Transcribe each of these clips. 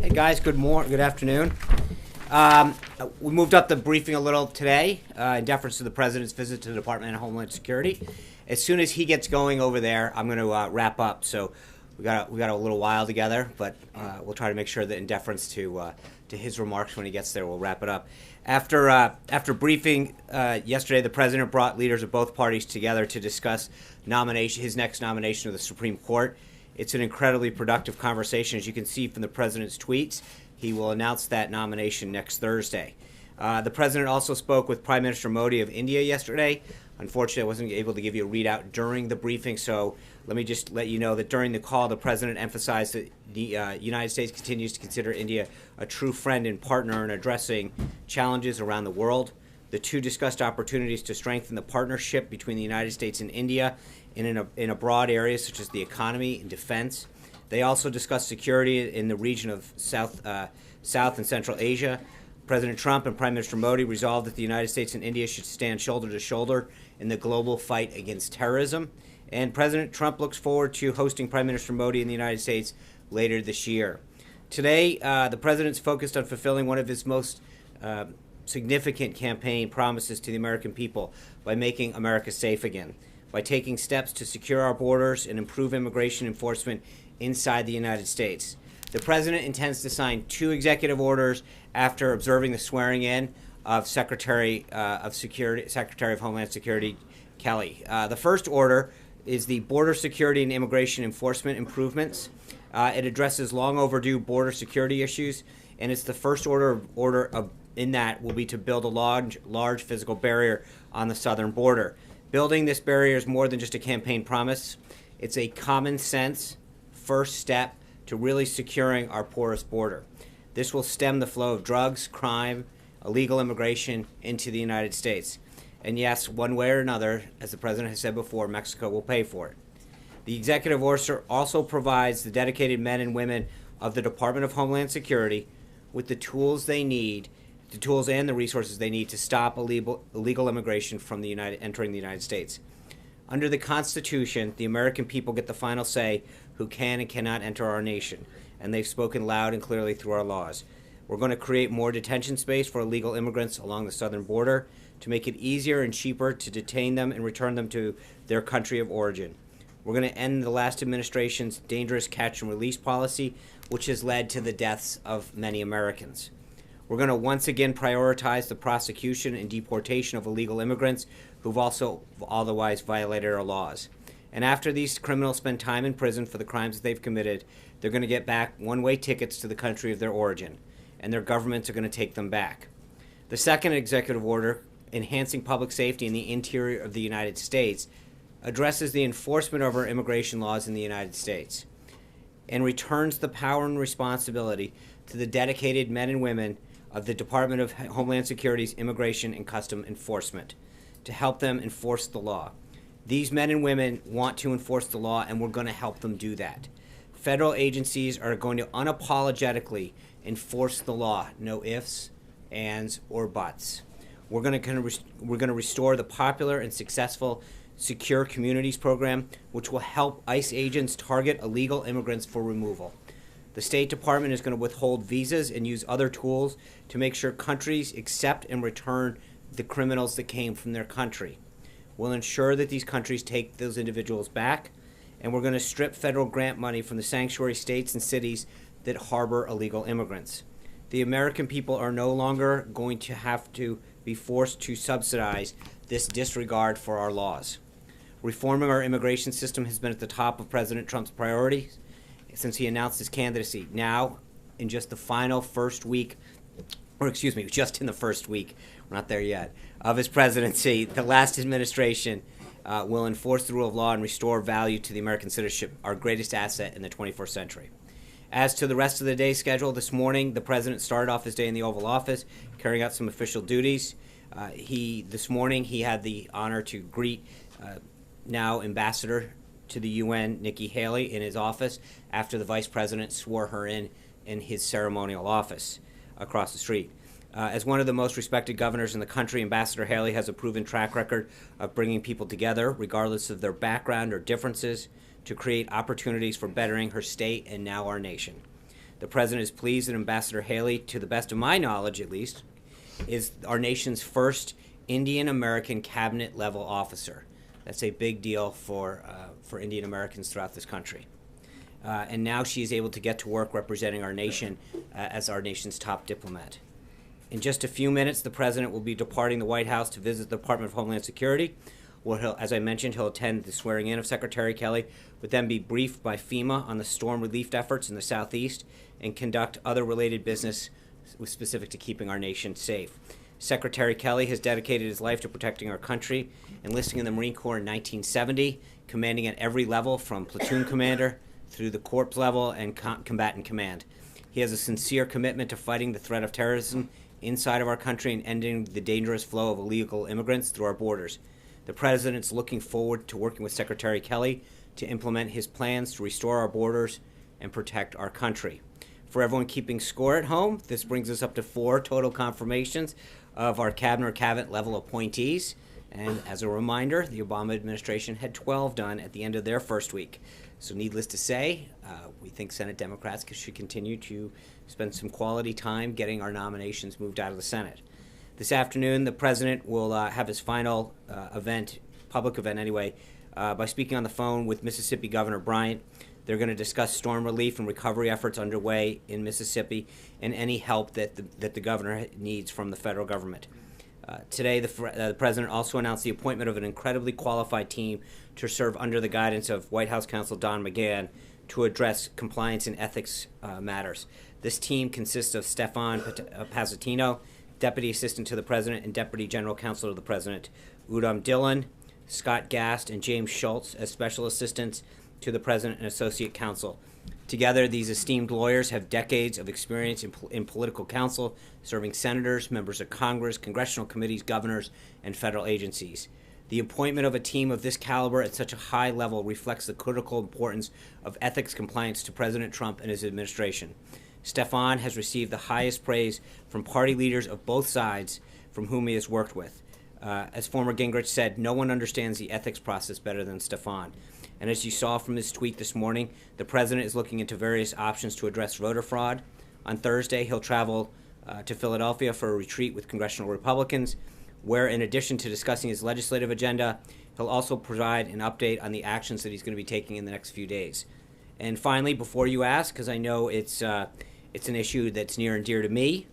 Hey guys, good afternoon. We moved up the briefing a little today in deference to the President's visit to the Department of Homeland Security. As soon as he gets going over there, I'm going to wrap up. So we got a little while together, but we'll try to make sure that in deference to his remarks when he gets there, we'll wrap it up. After briefing yesterday, the President brought leaders of both parties together to discuss his next nomination of the Supreme Court. It's an incredibly productive conversation. As you can see from the President's tweets, he will announce that nomination next Thursday. The President also spoke with Prime Minister Modi of India yesterday. Unfortunately, I wasn't able to give you a readout during the briefing, so let me just let you know that during the call, the President emphasized that the United States continues to consider India a true friend and partner in addressing challenges around the world. The two discussed opportunities to strengthen the partnership between the United States and India in a broad area such as the economy and defense. They also discussed security in the region of South and Central Asia. President Trump and Prime Minister Modi resolved that the United States and India should stand shoulder to shoulder in the global fight against terrorism. And President Trump looks forward to hosting Prime Minister Modi in the United States later this year. Today, the President's focused on fulfilling one of his most significant campaign promises to the American people by making America safe again, by taking steps to secure our borders and improve immigration enforcement inside the United States. The President intends to sign 2 executive orders after observing the swearing-in of Secretary of Homeland Security Kelly. The first order is the Border Security and Immigration Enforcement Improvements. It addresses long overdue border security issues, and it's the first order in that will be to build a large physical barrier on the southern border. Building this barrier is more than just a campaign promise. It's a common sense first step to really securing our porous border. This will stem the flow of drugs, crime, illegal immigration into the United States. And yes, one way or another, as the President has said before, Mexico will pay for it. The executive order also provides the dedicated men and women of the Department of Homeland Security with the tools and the resources they need to stop illegal immigration from entering the United States. Under the Constitution, the American people get the final say who can and cannot enter our nation, and they've spoken loud and clearly through our laws. We're going to create more detention space for illegal immigrants along the southern border to make it easier and cheaper to detain them and return them to their country of origin. We're going to end the last administration's dangerous catch and release policy, which has led to the deaths of many Americans. We're going to once again prioritize the prosecution and deportation of illegal immigrants who've also otherwise violated our laws. And after these criminals spend time in prison for the crimes that they've committed, they're going to get back one-way tickets to the country of their origin, and their governments are going to take them back. The second executive order, enhancing public safety in the interior of the United States, addresses the enforcement of our immigration laws in the United States and returns the power and responsibility to the dedicated men and women of the Department of Homeland Security's Immigration and Custom Enforcement to help them enforce the law. These men and women want to enforce the law, and we're going to help them do that. Federal agencies are going to unapologetically enforce the law, no ifs, ands, or buts. We're going to restore the popular and successful Secure Communities program, which will help ICE agents target illegal immigrants for removal. The State Department is going to withhold visas and use other tools to make sure countries accept and return the criminals that came from their country. We'll ensure that these countries take those individuals back, and we're going to strip federal grant money from the sanctuary states and cities that harbor illegal immigrants. The American people are no longer going to have to be forced to subsidize this disregard for our laws. Reforming our immigration system has been at the top of President Trump's priorities since he announced his candidacy. Now, in just the first week, we're not there yet, of his presidency, the last administration will enforce the rule of law and restore value to the American citizenship, our greatest asset in the 21st century. As to the rest of the day's schedule, this morning the President started off his day in the Oval Office, carrying out some official duties. This morning he had the honor to greet now Ambassador to the UN, Nikki Haley, in his office after the Vice President swore her in his ceremonial office across the street. As one of the most respected governors in the country, Ambassador Haley has a proven track record of bringing people together, regardless of their background or differences, to create opportunities for bettering her state and now our nation. The President is pleased that Ambassador Haley, to the best of my knowledge at least, is our nation's first Indian American cabinet level officer. That's a big deal for Indian Americans throughout this country. And now she is able to get to work representing our nation as our nation's top diplomat. In just a few minutes, the President will be departing the White House to visit the Department of Homeland Security, where, as I mentioned, he'll attend the swearing-in of Secretary Kelly, would then be briefed by FEMA on the storm relief efforts in the Southeast, and conduct other related business specific to keeping our nation safe. Secretary Kelly has dedicated his life to protecting our country, enlisting in the Marine Corps in 1970, commanding at every level from platoon commander through the corps level and combatant command. He has a sincere commitment to fighting the threat of terrorism inside of our country and ending the dangerous flow of illegal immigrants through our borders. The President's looking forward to working with Secretary Kelly to implement his plans to restore our borders and protect our country. For everyone keeping score at home, this brings us up to 4 total confirmations of our cabinet or cabinet level appointees. And as a reminder, the Obama administration had 12 done at the end of their first week. So needless to say, we think Senate Democrats should continue to spend some quality time getting our nominations moved out of the Senate. This afternoon, the President will have his final public event anyway, by speaking on the phone with Mississippi Governor Bryant. They're going to discuss storm relief and recovery efforts underway in Mississippi and any help that the governor needs from the federal government. Today, the President also announced the appointment of an incredibly qualified team to serve under the guidance of White House counsel Don McGahn to address compliance and ethics matters. This team consists of Stefan Pasatino, Deputy Assistant to the President and Deputy General Counsel to the President, Udom Dillon, Scott Gast, and James Schultz as Special Assistants to the President and Associate Counsel. Together, these esteemed lawyers have decades of experience in political counsel, serving senators, members of Congress, congressional committees, governors, and federal agencies. The appointment of a team of this caliber at such a high level reflects the critical importance of ethics compliance to President Trump and his administration. Stefan has received the highest praise from party leaders of both sides from whom he has worked with. As former Gingrich said, no one understands the ethics process better than Stefan. And as you saw from his tweet this morning, the President is looking into various options to address voter fraud. On Thursday, he'll travel to Philadelphia for a retreat with congressional Republicans, where in addition to discussing his legislative agenda, he'll also provide an update on the actions that he's going to be taking in the next few days. And finally, before you ask, because I know it's an issue that's near and dear to me,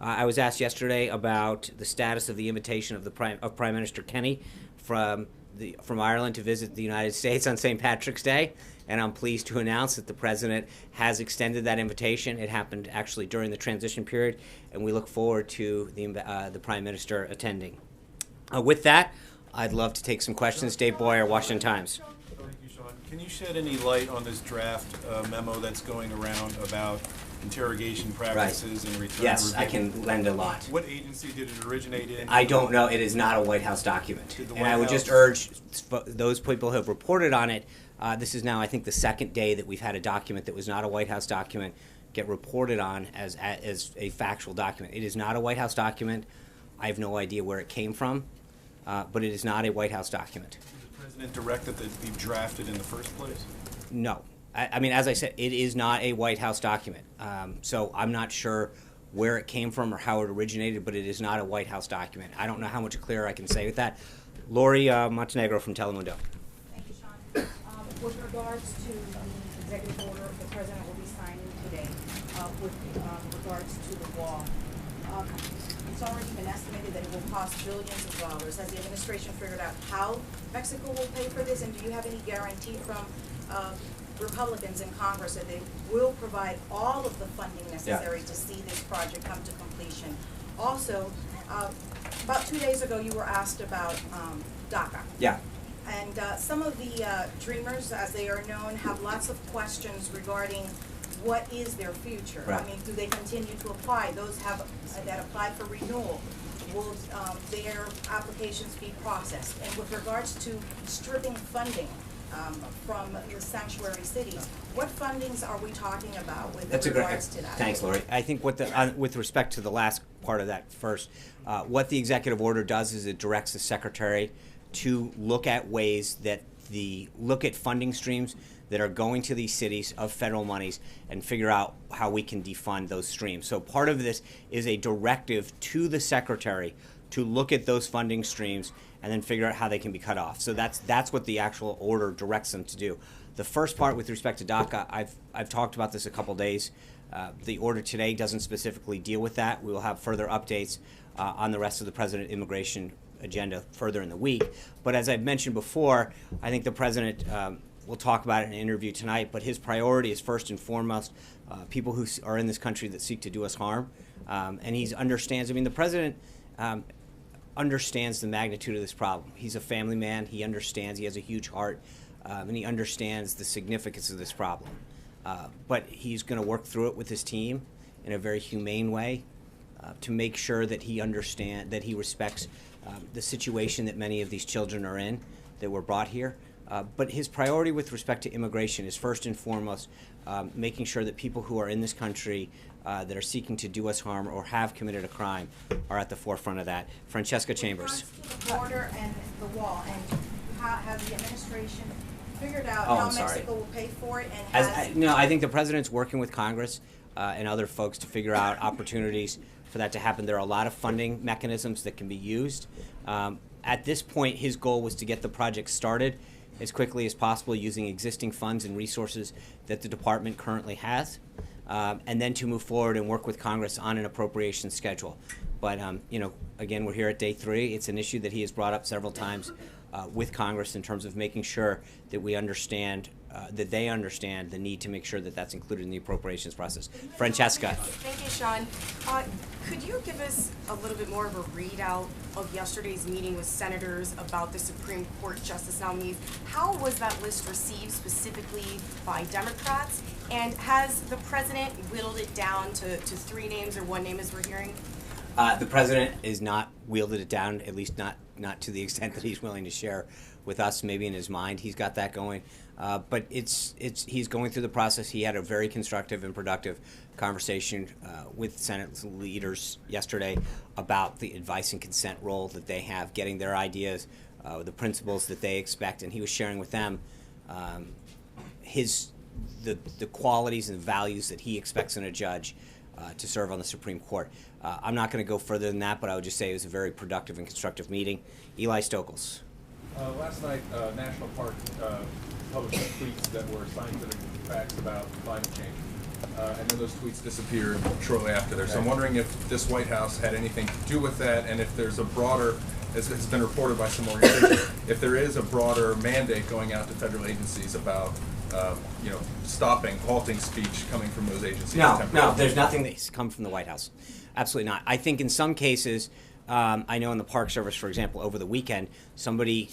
I was asked yesterday about the status of the invitation of Prime Minister Kenny from Ireland to visit the United States on St. Patrick's Day, and I'm pleased to announce that the President has extended that invitation. It happened actually during the transition period, and we look forward to the Prime Minister attending. With that, I'd love to take some questions. Dave Boyer, Washington Times. Thank you, Sean. Can you shed any light on this draft memo that's going around about interrogation practices and return? Yes, I can lend a lot. What agency did it originate in? I don't know. It is not a White House document. And I would just urge those people who have reported on it, this is now, I think, the second day that we've had a document that was not a White House document get reported on as a factual document. It is not a White House document. I have no idea where it came from, but it is not a White House document. Did the President direct that it be drafted in the first place? No. I mean, as I said, it is not a White House document. So I'm not sure where it came from or how it originated, but it is not a White House document. I don't know how much clearer I can say with that. Lori Montenegro from Telemundo. Thank you, Sean. With regards to the executive order the President will be signing today, with regards to the wall, it's already been estimated that it will cost billions of dollars. Has the administration figured out how Mexico will pay for this, and do you have any guarantee from Republicans in Congress that they will provide all of the funding necessary to see this project come to completion? Also, about 2 days ago, you were asked about DACA. Yeah. And some of the dreamers, as they are known, have lots of questions regarding what is their future. Right. I mean, do they continue to apply? Those that apply for renewal, will their applications be processed? And with regards to stripping funding from the sanctuary cities, what fundings are we talking about with regards to that? Thanks, Lori. I think with respect to the last part of that first, what the executive order does is it directs the Secretary to look at ways that look at funding streams that are going to these cities of federal monies and figure out how we can defund those streams. So part of this is a directive to the Secretary to look at those funding streams and then figure out how they can be cut off. So that's what the actual order directs them to do. The first part with respect to DACA, I've talked about this a couple days. The order today doesn't specifically deal with that. We will have further updates on the rest of the President immigration agenda further in the week. But as I've mentioned before, I think the President will talk about it in an interview tonight, but his priority is first and foremost people who are in this country that seek to do us harm. And he understands, I mean, the President understands the magnitude of this problem. He's a family man. He understands. He has a huge heart, and he understands the significance of this problem. But he's going to work through it with his team in a very humane way to make sure that he understands, that he respects the situation that many of these children are in that were brought here. But his priority with respect to immigration is first and foremost making sure that people who are in this country that are seeking to do us harm or have committed a crime are at the forefront of that. Francesca Chambers. The border and the wall, and has the administration figured out Oh, how I'm sorry. Mexico will pay for it? And No, I think the President's working with Congress and other folks to figure out opportunities for that to happen. There are a lot of funding mechanisms that can be used. At this point, his goal was to get the project started as quickly as possible using existing funds and resources that the department currently has, and then to move forward and work with Congress on an appropriation schedule. But, you know, again, we're here at day 3. It's an issue that he has brought up several times with Congress in terms of making sure that we understand, that they understand the need to make sure that that's included in the appropriations process. Francesca. Thank you, Sean. Could you give us a little bit more of a readout of yesterday's meeting with senators about the Supreme Court justice nominees? How was that list received specifically by Democrats? And has the president whittled it down to 3 names or 1 name as we're hearing? The president is not wielded it down, at least not to the extent that he's willing to share with us. Maybe in his mind he's got that going, but he's going through the process. He had a very constructive and productive conversation with Senate leaders yesterday about the advice and consent role that they have, getting their ideas, the principles that they expect, and he was sharing with them the qualities and values that he expects in a judge to serve on the Supreme Court. I'm not going to go further than that, but I would just say it was a very productive and constructive meeting. Eli Stokels. Last night, National Park published tweets that were scientific facts about climate change. And then those tweets disappeared shortly after there. So I'm wondering if this White House had anything to do with that, and if there's a broader, as has been reported by some organizations, if there is a broader mandate going out to federal agencies about halting speech coming from those agencies. No, there's nothing that's come from the White House. Absolutely not. I think in some cases, I know in the Park Service, for example, over the weekend, somebody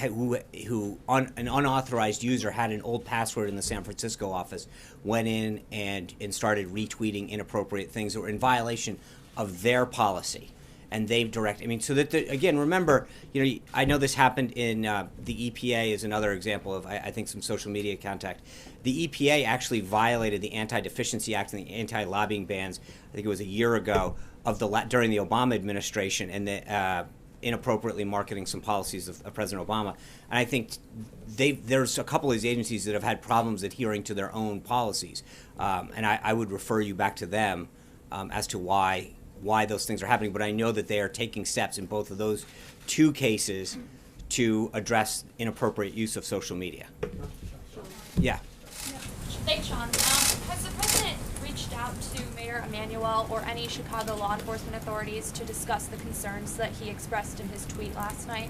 an unauthorized user had an old password in the San Francisco office, went in and started retweeting inappropriate things that were in violation of their policy. And they've directed, I mean, so that, again, remember, I know this happened in the EPA is another example of, I think, some social media contact. The EPA actually violated the Anti-Deficiency Act and the anti-lobbying bans, I think it was a year ago, during the Obama administration, and inappropriately marketing some policies of President Obama. And I think there's a couple of these agencies that have had problems adhering to their own policies. And I would refer you back to them as to why those things are happening, but I know that they are taking steps in both of those 2 cases to address inappropriate use of social media. Yeah. Thanks, Sean. Has the president reached out to Mayor Emanuel or any Chicago law enforcement authorities to discuss the concerns that he expressed in his tweet last night?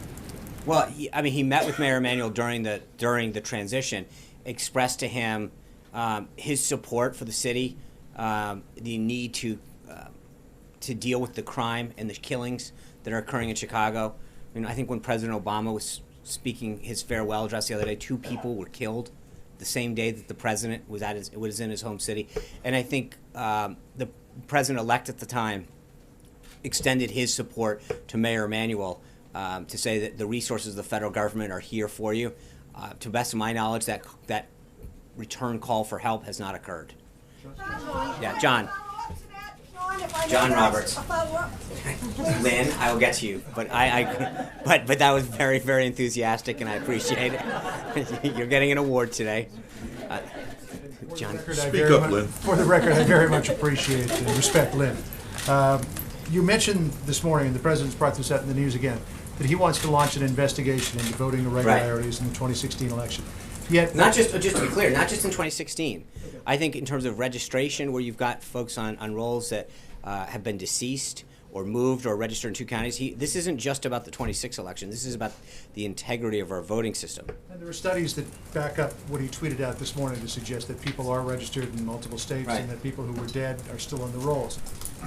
Well, he met with Mayor Emanuel during the transition, expressed to him his support for the city, the need to deal with the crime and the killings that are occurring in Chicago. I think when President Obama was speaking his farewell address the other day, 2 people were killed the same day that the president was in his home city. And I think the president-elect at the time extended his support to Mayor Emanuel to say that the resources of the federal government are here for you. To the best of my knowledge, that return call for help has not occurred. Yeah, John. John, if I may John ask Roberts. a follow-up. Lynn, I will get to you, but but that was very, very enthusiastic, and I appreciate it. You're getting an award today. John. Speak up, Lynn. For the record, I very much appreciate and respect Lynn. You mentioned this morning, and the president's brought this out in the news again, that he wants to launch an investigation into voting irregularities in the 2016 election. Yet, Not just to be clear, not just in 2016. I think in terms of registration, where you've got folks on rolls that have been deceased or moved or registered in 2 counties, this isn't just about the 26 election. This is about the integrity of our voting system. and there are studies that back up what he tweeted out this morning to suggest that people are registered in multiple states Right. and that people who were dead are still on the rolls.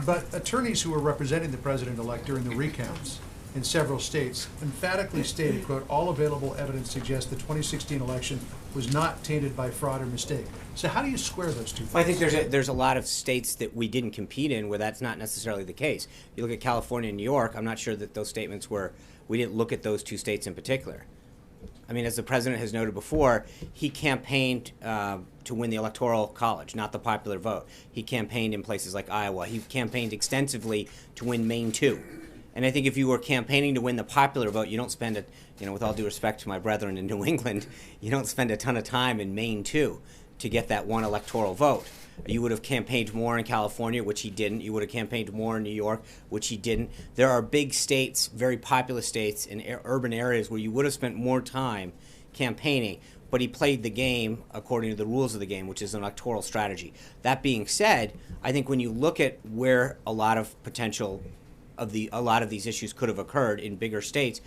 But attorneys who were representing the president-elect during the recounts in several states emphatically stated, quote, all available evidence suggests the 2016 election was not tainted by fraud or mistake. So how do you square those two things? Well, I think there's a lot of states that we didn't compete in where that's not necessarily the case. You look at California and New York, I'm not sure that those statements we didn't look at those 2 states in particular. I mean, as the president has noted before, he campaigned to win the Electoral College, not the popular vote. He campaigned in places like Iowa. He campaigned extensively to win Maine 2. And I think if you were campaigning to win the popular vote, you don't spend it, with all due respect to my brethren in New England, you don't spend a ton of time in Maine 2 to get that one electoral vote. You would have campaigned more in California, which he didn't. You would have campaigned more in New York, which he didn't. There are big states, very populous states in urban areas where you would have spent more time campaigning, but he played the game according to the rules of the game, which is an electoral strategy. That being said, I think when you look at where a lot of these issues could have occurred in bigger states,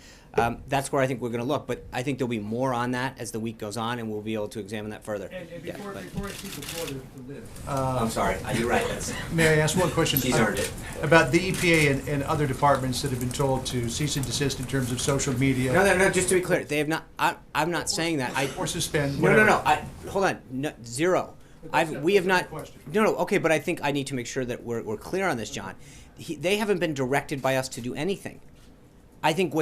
that's where I think we're going to look. But I think there'll be more on that as the week goes on, and we'll be able to examine that further. And before I speak the floor to Liv, I'm sorry. You're right. may I ask one question? She's earned it. About the EPA and other departments that have been told to cease and desist in terms of social media. No. Just to be clear, they have not. I'm not saying that. Or suspend. No. whatever. Hold on. No, zero. that's We have not. the question. No. Okay, but I think I need to make sure that we're clear on this, John. They haven't been directed by us to do anything. I think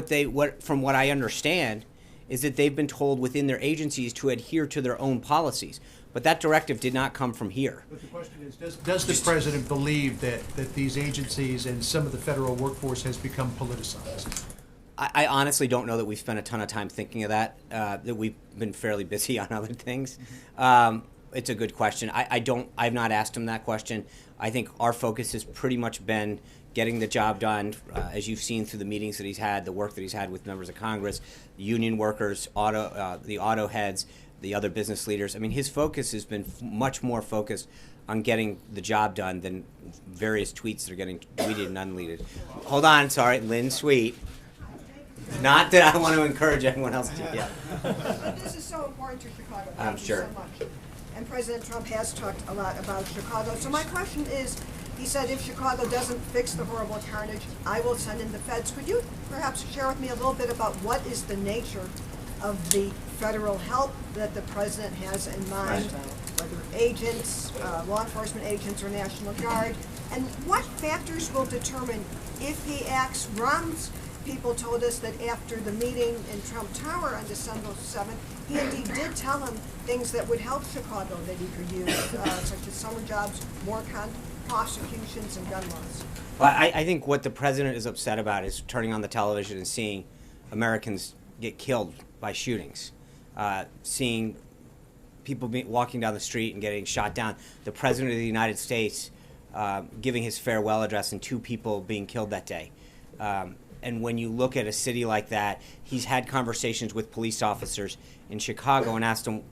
from what I understand, is that they've been told within their agencies to adhere to their own policies. But that directive did not come from here. But the question is, does the president believe that these agencies and some of the federal workforce has become politicized? I honestly don't know that we've spent a ton of time thinking of that. That we've been fairly busy on other things. It's a good question. I've not asked him that question. I think our focus has pretty much been getting the job done, as you've seen through the meetings that he's had, the work that he's had with members of Congress, union workers, the auto heads, the other business leaders. I mean, his focus has been much more focused on getting the job done than various tweets that are getting tweeted and unleaded. Hold on, sorry, Lynn Sweet. Not that I want to encourage anyone else to. Yeah. This is so important to Chicago. I'm Thank you sure. so much. And President Trump has talked a lot about Chicago. So my question is, he said if Chicago doesn't fix the horrible carnage, I will send in the feds. Could you perhaps share with me a little bit about what is the nature of the federal help that the president has in mind, whether agents, law enforcement agents, or National Guard, and what factors will determine if he acts? Ron's people told us that after the meeting in Trump Tower on December 7th, he indeed did tell him things that would help Chicago that he could use, such as summer jobs, more prosecutions, and gun laws. Well, I think what the president is upset about is turning on the television and seeing Americans get killed by shootings, seeing people walking down the street and getting shot down. The president of the United States giving his farewell address and 2 people being killed that day. And when you look at a city like that, he's had conversations with police officers in Chicago and asked them,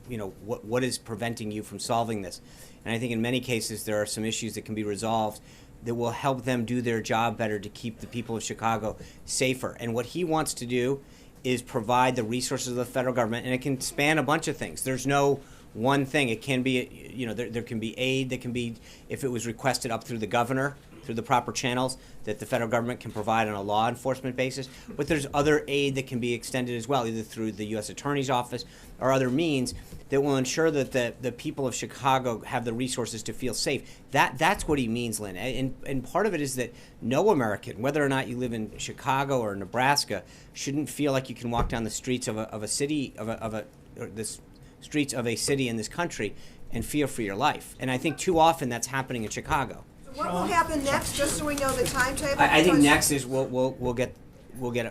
what is preventing you from solving this? And I think in many cases there are some issues that can be resolved that will help them do their job better to keep the people of Chicago safer. And what he wants to do is provide the resources of the federal government, and it can span a bunch of things. There's no one thing. It can be, there can be aid that can be, if it was requested up through the governor, through the proper channels that the federal government can provide on a law enforcement basis. But there's other aid that can be extended as well, either through the U.S. Attorney's Office or other means that will ensure that the people of Chicago have the resources to feel safe. That's what he means, Lynn. And part of it is that no American, whether or not you live in Chicago or Nebraska, shouldn't feel like you can walk down the streets of a city, the streets of a city in this country and fear for your life. And I think too often that's happening in Chicago. What will happen next, just so we know the timetable? I think Because- next is we'll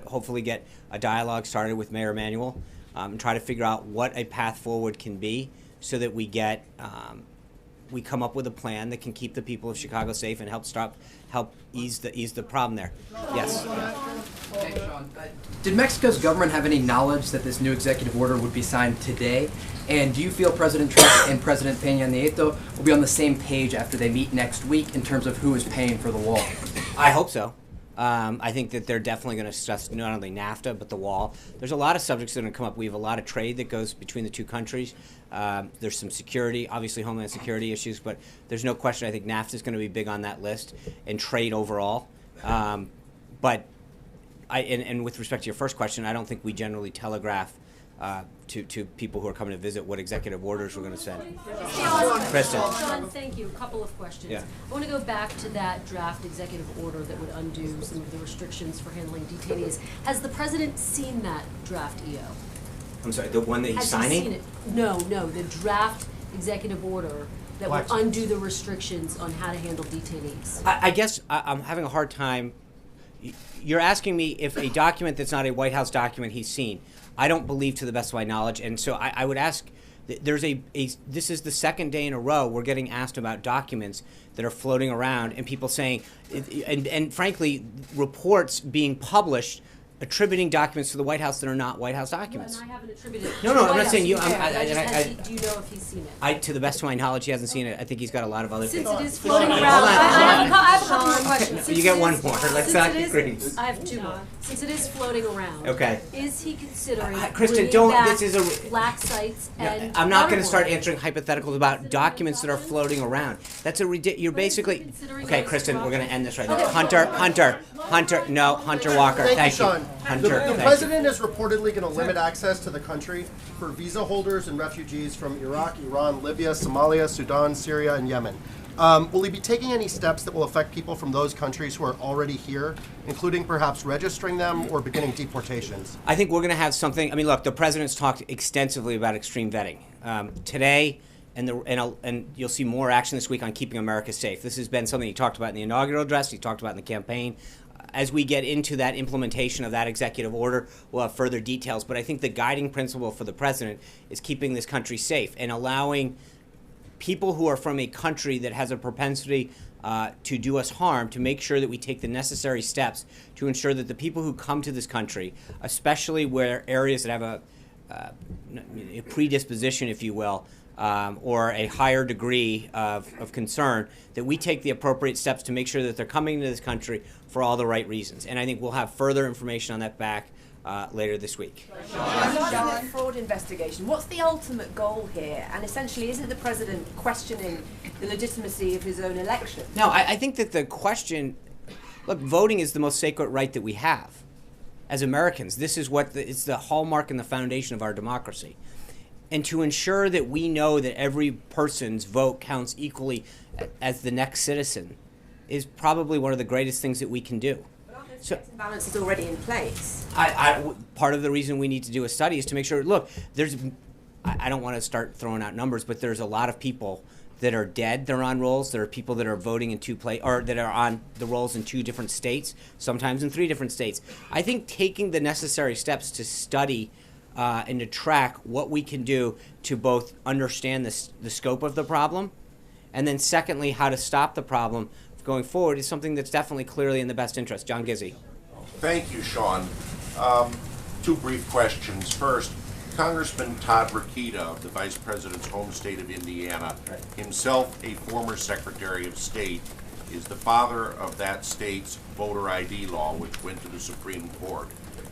hopefully get a dialogue started with Mayor Emanuel and try to figure out what a path forward can be, so that we come up with a plan that can keep the people of Chicago safe and help ease the problem there. Yes. Thanks, Sean. Did Mexico's government have any knowledge that this new executive order would be signed today? And do you feel President Trump and President Peña Nieto will be on the same page after they meet next week in terms of who is paying for the wall? I hope so. I think that they're definitely going to discuss not only NAFTA, but the wall. There's a lot of subjects that are going to come up. We have a lot of trade that goes between the two countries. There's some security, obviously homeland security issues, but there's no question I think NAFTA is going to be big on that list, and trade overall. But with respect to your first question, I don't think we generally telegraph to people who are coming to visit what executive orders we're going to send. Kristen. Sean, thank you. A couple of questions. Yeah. I want to go back to that draft executive order that would undo some of the restrictions for handling detainees. Has the president seen that draft EO? I'm sorry, the one that he's Has signing? he seen it? No, the draft executive order that would Black undo the restrictions on how to handle detainees. I guess I'm having a hard time. You're asking me if a document that's not a White House document he's seen. I don't believe, to the best of my knowledge, and so I would ask. This is the second day in a row we're getting asked about documents that are floating around, and people saying, and frankly, reports being published attributing documents to the White House that are not White House documents. And I haven't attributed No, to I'm the not White saying you. House. Do you know if he's seen it? To the best of my knowledge, he hasn't seen it. I think he's got a lot of other Since things. it is floating around, Hold on. I have a couple more questions. Since You get it one is- more. Let's since not it get is- greedy. I have two more. Since it is floating around, Okay. is he considering Kristen, bringing don't- back this is a- black sites and I'm not going waterboarding? to start answering hypotheticals about documents that are floating around. That's a ridiculous. You're basically. considering Okay, those Kristen, we're going to end this right now. Okay. Hunter Walker. Thank you, you. Sean. Hunter, The thank you. president is reportedly going to limit access to the country for visa holders and refugees from Iraq, Iran, Libya, Somalia, Sudan, Syria, and Yemen. Will he be taking any steps that will affect people from those countries who are already here, including perhaps registering them or beginning deportations? I think we're going to have something. I mean, look, the president's talked extensively about extreme vetting today, and you'll see more action this week on keeping America safe. This has been something he talked about in the inaugural address. He talked about in the campaign. As we get into that implementation of that executive order, we'll have further details. But I think the guiding principle for the president is keeping this country safe and allowing people who are from a country that has a propensity to do us harm, to make sure that we take the necessary steps to ensure that the people who come to this country, especially where areas that have a predisposition, if you will, or a higher degree of concern, that we take the appropriate steps to make sure that they're coming to this country for all the right reasons. And I think we'll have further information on that back later this week. Regarding the fraud investigation, what's the ultimate goal here? And essentially, isn't the president questioning the legitimacy of his own election? No, I think that the question, look, voting is the most sacred right that we have as Americans. This is it's the hallmark and the foundation of our democracy. And to ensure that we know that every person's vote counts equally as the next citizen is probably one of the greatest things that we can do. So balance is already in place. Part of the reason we need to do a study is to make sure, look, I don't want to start throwing out numbers, but there's a lot of people that are dead. They're on rolls. There are people that are voting in or that are on the rolls in 2 different states, sometimes in 3 different states. I think taking the necessary steps to study and to track what we can do to both understand the scope of the problem, and then secondly, how to stop the problem going forward is something that's definitely clearly in the best interest. John Gizzi. Thank you, Sean. 2 brief questions. First, Congressman Todd Rokita of the Vice President's home state of Indiana, himself a former Secretary of State, is the father of that state's voter ID law, which went to the Supreme Court.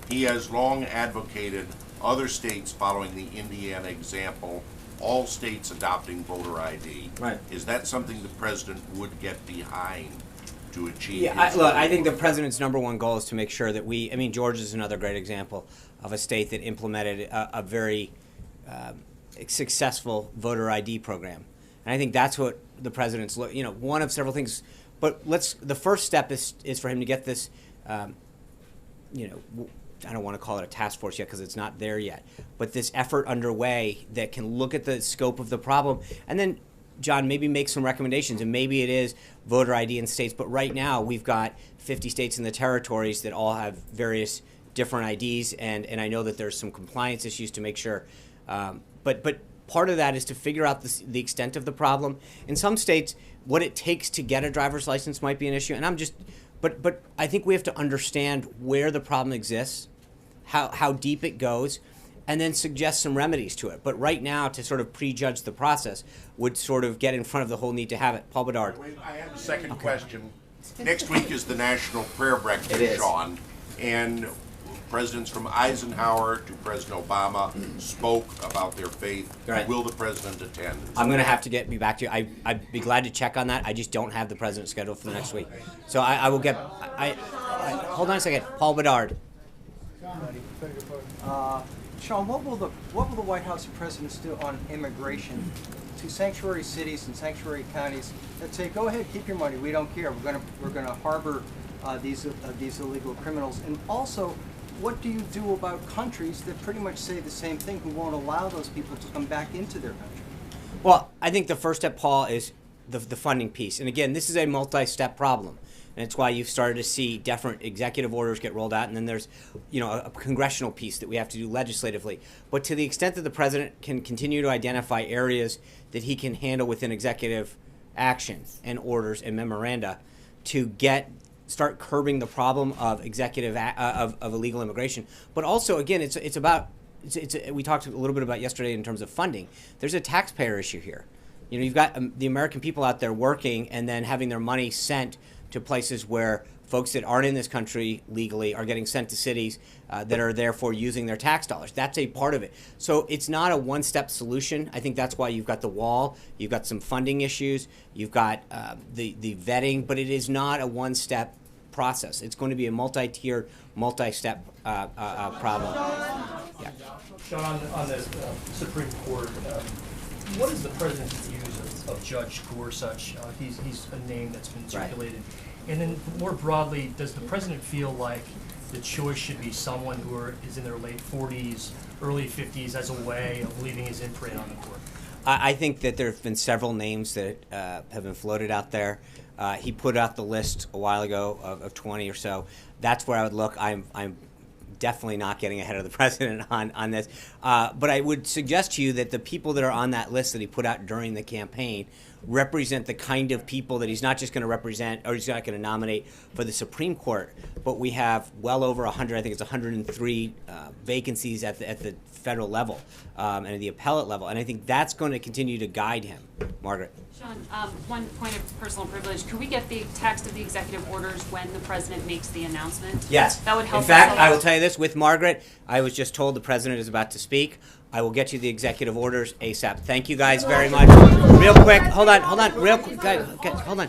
He has long advocated other states following the Indiana example, all states adopting voter ID. Right. Is that something the president would get behind to achieve? Yeah, his look, I think the president's #1 goal is to make sure that Georgia is another great example of a state that implemented a very successful voter ID program. And I think that's what the president's, one of several things. But the first step is for him to get this, I don't want to call it a task force yet because it's not there yet, but this effort underway that can look at the scope of the problem and then John, maybe make some recommendations, and maybe it is voter ID in states. But right now, we've got 50 states and the territories that all have various different IDs, and I know that there's some compliance issues to make sure. But part of that is to figure out the extent of the problem. In some states, what it takes to get a driver's license might be an issue, and but I think we have to understand where the problem exists, how deep it goes, and then suggest some remedies to it. But right now, to sort of prejudge the process would sort of get in front of the whole need to have it. Paul Bedard. I have a second question. Next week is the National Prayer Breakfast, It is. Sean, and presidents from Eisenhower to President Obama spoke about their faith. Right. Will the president attend? I'm going to have to be back to you. I'd be glad to check on that. I just don't have the president's schedule for the next week. So I will get, hold on a second. Paul Bedard. Sean, what will the White House presidents do on immigration to sanctuary cities and sanctuary counties that say, go ahead, keep your money, we don't care, we're gonna harbor these illegal criminals? And also, what do you do about countries that pretty much say the same thing, who won't allow those people to come back into their country? Well, I think the first step, Paul, is the funding piece. And again, this is a multi-step problem. And it's why you've started to see different executive orders get rolled out, and then there's, a congressional piece that we have to do legislatively. But to the extent that the president can continue to identify areas that he can handle within executive action and orders and memoranda to start curbing the problem of of illegal immigration. But also, again, it's about we talked a little bit about yesterday in terms of funding. There's a taxpayer issue here. You've got the American people out there working and then having their money sent to places where folks that aren't in this country legally are getting sent to cities that are therefore using their tax dollars. That's a part of it. So it's not a one-step solution. I think that's why you've got the wall, you've got some funding issues, you've got the vetting, but it is not a one-step process. It's going to be a multi-tier, multi-step problem. Yeah. Sean, on the Supreme Court, what is the president's views of Judge Gorsuch? He's a name that's been circulated. Right. And then more broadly, does the president feel like the choice should be someone who is in their late 40s, early 50s as a way of leaving his imprint on the court? I think that there have been several names that have been floated out there. He put out the list a while ago of 20 or so. That's where I would look. I'm definitely not getting ahead of the president on this. But I would suggest to you that the people that are on that list that he put out during the campaign represent the kind of people that he's not just going to represent, or he's not going to nominate for the Supreme Court, but we have well over 100, I think it's 103 vacancies at the federal level and at the appellate level. And I think that's going to continue to guide him. Margaret. Sean, one point of personal privilege. Could we get the text of the executive orders when the president makes the announcement? Yes. That would help. In fact, I will tell you this, with Margaret, I was just told the president is about to speak. I will get you the executive orders ASAP. Thank you guys very much. Real quick, hold on, real quick, hold on.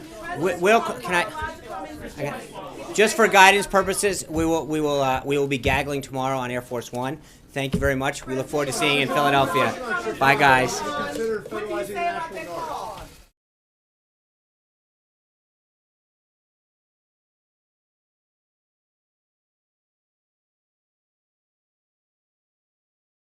Just for guidance purposes, we will be gaggling tomorrow on Air Force One. Thank you very much. We look forward to seeing you in Philadelphia. Bye, guys.